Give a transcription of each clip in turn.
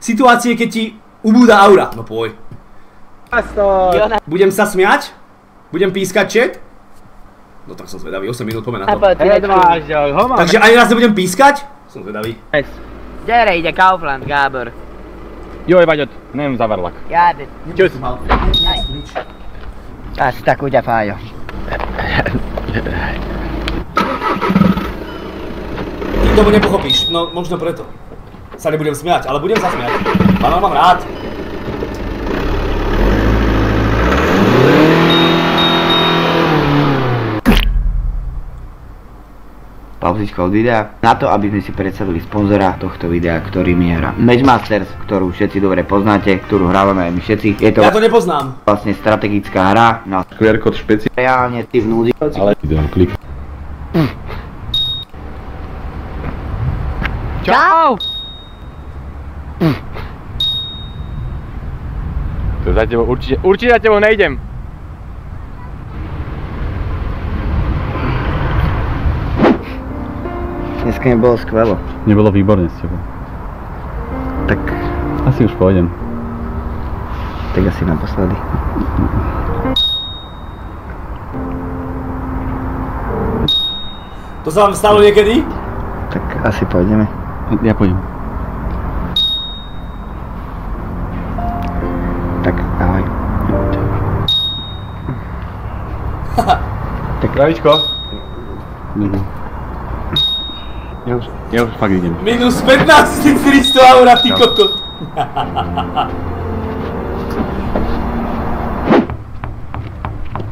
situácie, keď ti ubúda aura. No poj. Budem sa smiať? Budem pískať chat? No tak som zvedavý, 8 minút, poďme na to. Takže ani raz nebudem pískať? Som zvedavý. Gyere ide Kaufland, Gábor. Jaj vagyok, nem zavarlak. Gábor. Csősz. Azt tak ugye fája. Ty tomu nepochopíš, no možno preto. Sa nebudem smiať, ale budem sa smiať. Banán mám rád. Pauzička od videa, na to, aby sme si predstavili sponzora tohto videa, ktorým je hra Matchmasters, ktorú všetci dobre poznáte, ktorú hrávame aj my všetci. Je to ja to nepoznám. Vlastne strategická hra na QR kód špeciálne. Reálne ty v núdzi. Ale idem klik. Čau! To za tebou určite za tebou nejdem. Dneska mi bolo skvelo. Nebolo výborne s tebou. Tak asi už pôjdem. Tak asi naposledy. To sa vám stalo niekedy? Tak asi pôjdeme. Ja pôjdem. Tak ahoj. Tak pravičko. Ja už fakt idem. Minus 15 400 aura, ty kokot.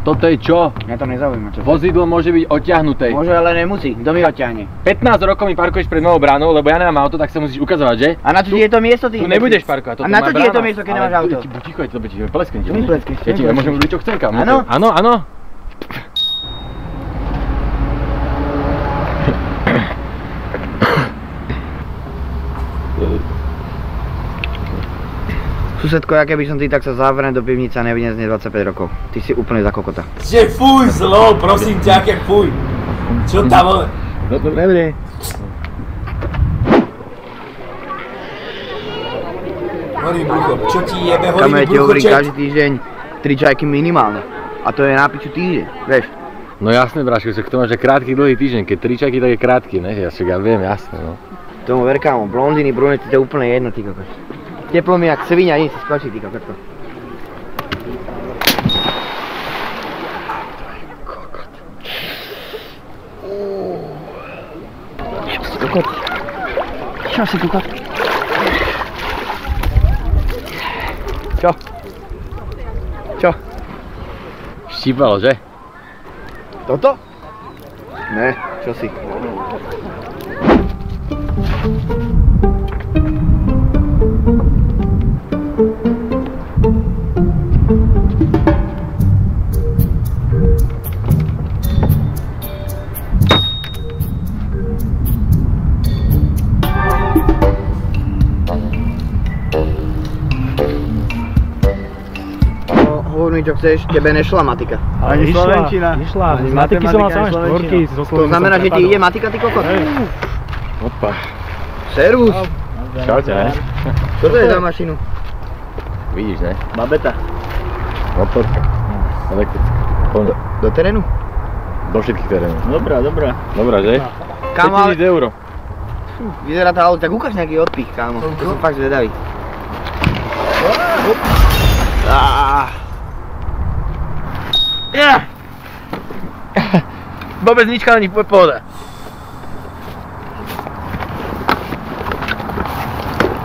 Toto je čo? Mňa to nezaujíma, čo to je. Vozidlo môže byť odtiahnuté. Môže, ale nemusí. Kto mi odtiahne? 15 rokov mi parkuješ pred mojou bránou, lebo ja nemám auto, tak sa musíš ukazovať, že? A na čo ti je to miesto, ty? Tu nebudeš parkovať, toto má A na čo ti je to brána. miesto, keď nemáš auto? Ticho, je to bude plesknúť. Čo mi pleskneš? Ja ti môžem urobiť, čo chcem, kam. Áno? Áno, áno. Susedko, ja keby som ty, tak sa zavriem do pivnice a nevidím z nej 25 rokov. Ty si úplne za kokota. Že fuj, zlo, prosím ťa, aké fuj. Čo tam vole? No dobre. Horí brucho, čo ti jebe, horí Kamer ti brucho, hovorí čet? každý týždeň 3 čajky minimálne. A to je na piču týždeň, vieš. No jasné, bráško, k tomu, že krátky, dlhý týždeň, keď 3 čaky, tak je krátky, ne? Ja viem, jasné, no. Tomu ver, kámo, blondiny, brunety, to je úplne jedno, ty kokos. Teplo mi jak svinia, nie si skočí, ty kokotko. Kokot. Čo si kokot? Čo? Čo? Štípalo, že? Toto? Ne, čo si? Čo chceš, tebe nešla matika. Ani slovenčina. Nešla. Z matiky som mal samé štvorky. To znamená, že ti ide matika, ty kokot? Opa. Servus. Čaute, ne? Čo to je za mašinu? Vidíš, ne? Babeta. Motorka. Elektrická. Do terénu? Do všetkých terénov. Dobrá, dobrá. Dobrá, že? Kámo, ale... 5000 €. Vyzerá to auto, tak ukáž nejaký odpich, kámo. To som fakt zvedavý. Vôbec nič, ale nič, pohoda.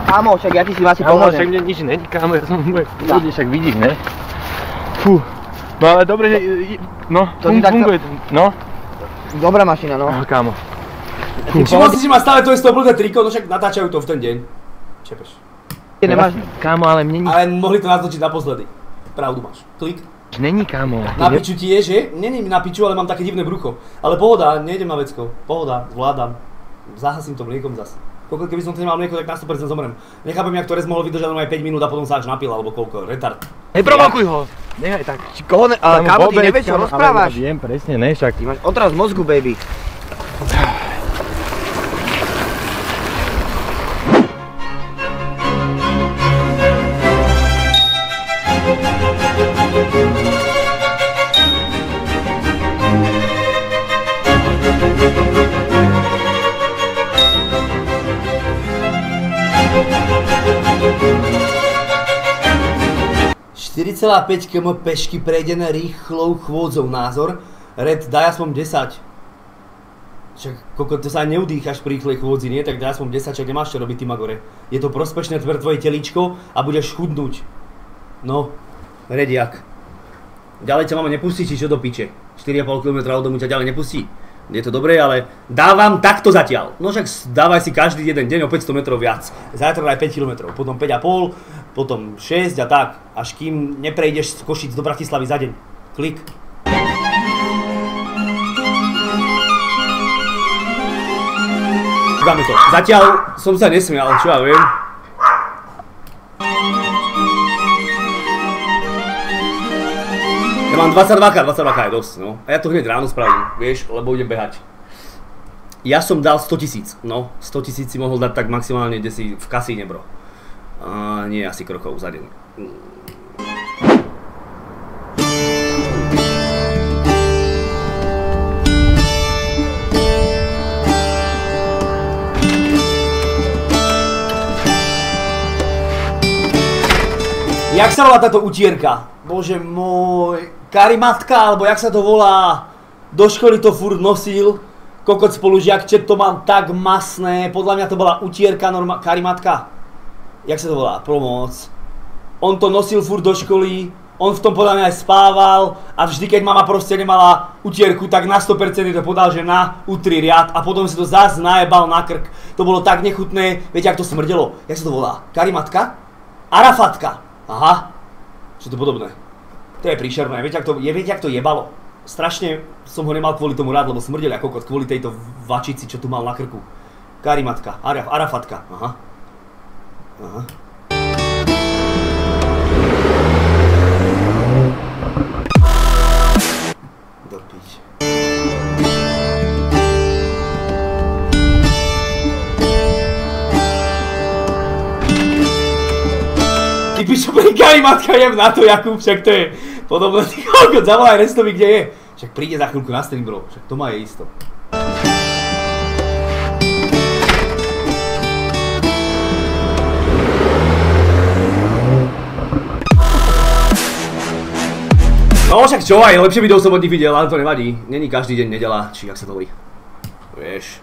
Kámo, však ja ti si asi pomôžem. Však mne nič není, kámo, ja som ľudí, však vidíš, ne? Fú. No ale dobre, že... No, funguje to. No? Dobrá mašina, no. Kámo. Všimol si, že má stále to isté oblúdne triko, no však natáčajú to v ten deň. Čepeš. Nemáš... Kámo, ale mne nič... Ale mohli to natočiť naposledy. Pravdu máš. Klik. Není, kámo. Na piču ti je, že? Není mi na piču, ale mám také divné brucho. Ale pohoda, nejdem na vecko. Pohoda, zvládam. Zahasím to mliekom zas. Koľko keby som to nemal mlieko, tak na 100% zomrem. Nechápem, jak to res mohol vydržať aj 5 minút a potom sa až napil, alebo koľko, retard. Neprovokuj ho! Nehaj tak. Koho ne... Ale kámo, ty nevieš, čo rozprávaš? Viem, presne, ne, však. Ty máš otraz mozgu, baby. ...4,5 km pešky prejdené rýchlou chôdzou. Názor? Red, daj aspoň 10. Však koľko to sa aj neudýchaš pri rýchlej chôdzi, nie? Tak daj aspoň 10, však nemáš čo robiť, Timagore. Je to prospešné pre tvoje telíčko a budeš chudnúť. No, Red, jak? Ďalej ťa máme nepustí, či čo do piče? 4,5 km od domu ťa ďalej nepustí. Je to dobré, ale dávam takto zatiaľ. No však dávaj si každý jeden deň o 500 metrov viac. Zajtra daj 5 km, potom 5,5, potom 6 a tak. Až kým neprejdeš z Košic do Bratislavy za deň. Klik. Dáme to. Zatiaľ som sa nesmial, čo ja viem. Ja mám 22 je dosť, no. A ja to hneď ráno spravím, vieš, lebo idem behať. Ja som dal 100 000, no. 100 000 si mohol dať tak maximálne, kde si v kasíne, bro. A nie asi krokov za deň. Jak sa volá táto utierka? Bože môj, karimatka, alebo jak sa to volá? Do školy to furt nosil. Kokot spolužiak, to mám tak masné. Podľa mňa to bola utierka, karimatka. Jak sa to volá? Pomoc. On to nosil furt do školy. On v tom podľa mňa aj spával. A vždy, keď mama proste nemala utierku, tak na 100% to podal, že na utri riad. A potom si to zás najebal na krk. To bolo tak nechutné. Viete, jak to smrdelo? Jak sa to volá? Karimatka? Arafatka. Aha, čo to podobné. To je príšerné, viete, jak to jebalo. Strašne som ho nemal kvôli tomu rád, lebo smrdel ako kokot, kvôli tejto vačici, čo tu mal na krku. Karimatka, Arafatka, aha. Aha. Do piče. Ty pičo, pri karimatka jem na to, Jakub, však to je podobné, ty kokot, zavolaj Restovi, kde je. Však príde za chvíľku na stream, bro, však to má je isto. No však čo aj, lepšie videó som od nich videl, ale to nevadí. Není každý deň nedeľa, či jak sa to hovorí. Vieš.